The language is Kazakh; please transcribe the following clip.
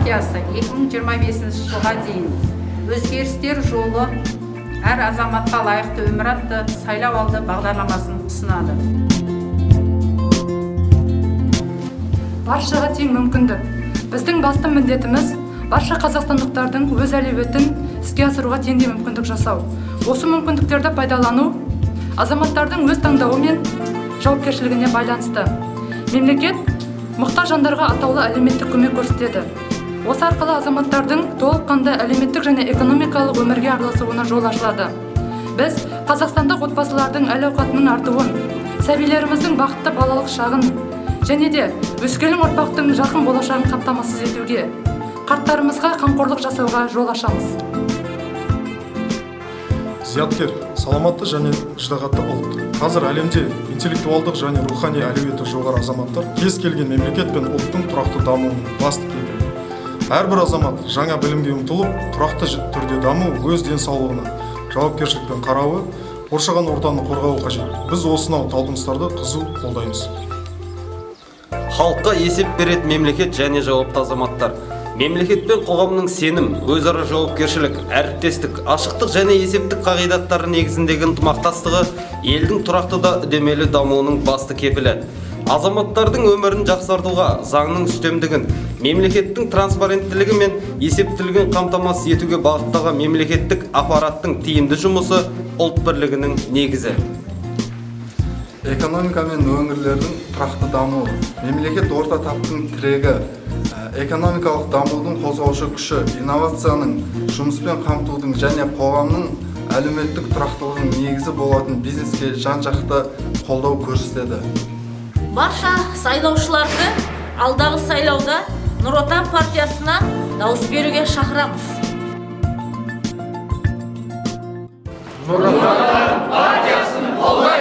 партиясы 2025 жылға дейін өзгерістер жолы әр азаматқа лайықты өмір атты сайлау алды бағдарламасын ұсынады. Баршаға тең мүмкіндік. Біздің басты міндетіміз барша қазақстандықтардың өз әлеуетін іске асыруға теңдей мүмкіндік жасау. Осы мүмкіндіктерді пайдалану азаматтардың өз таңдауы мен жауапкершілігіне байланысты. Мемлекет мұқтаж жандарға атаулы әлеуметтік көмек көрсетеді. Осы арқылы азаматтардың толыққанды әлеуметтік және экономикалық өмірге араласуына жол ашылады. Біз қазақстандық отбасылардың әл-ауқатының артуын, сәбилеріміздің бақытты балалық шағын және де өскелең ұрпақтың жарқын болашағын қамтамасыз етуге, қарттарымызға қамқорлық жасауға жол ашамыз. Зияткер, саламатты және ждағатты ұлт. Қазір әлемде интеллектуалдық және рухани әлеуеті жоғары азаматтар кез келген мемлекет пен ұлттың тұрақты дамуының басты кепілі. Әрбір азамат жаңа білімге ұмтылып, тұрақты түрде даму өз денсаулығына жауапкершілікпен қарауы, қоршаған ортаны қорғауы қажет. Біз осынау талпыныстарды қызу қолдаймыз. Халыққа есеп беретін мемлекет және жауапты азаматтар. Мемлекет пен қоғамның сенім, өзара жауапкершілік, әріптестік, ашықтық және есептік қағидаттары негізіндегі ынтымақтастығы елдің тұрақты да үдемелі дамуының басты кепілі. Азаматтардың өмірін жақсартуға, заңның үстемдігін, мемлекеттің транспаренттілігі мен есептілігін қамтамасыз етуге бағытталған мемлекеттік аппараттың тиімді жұмысы ұлт бірлігінің негізі. Экономика мен өңірлердің тұрақты дамуы, мемлекет орта таптың тірегі, экономикалық дамудың қозғаушы күші, инновацияның, жұмыспен қамтудың және қоғамның әлеуметтік тұрақтылығының негізі болатын бизнеске жан-жақты қолдау көрсетеді. Барша сайлаушыларды алдағы сайлауда Нұр Отан партиясына дауыс беруге шақырамыз. Нұр Отан партиясын қолдаймыз.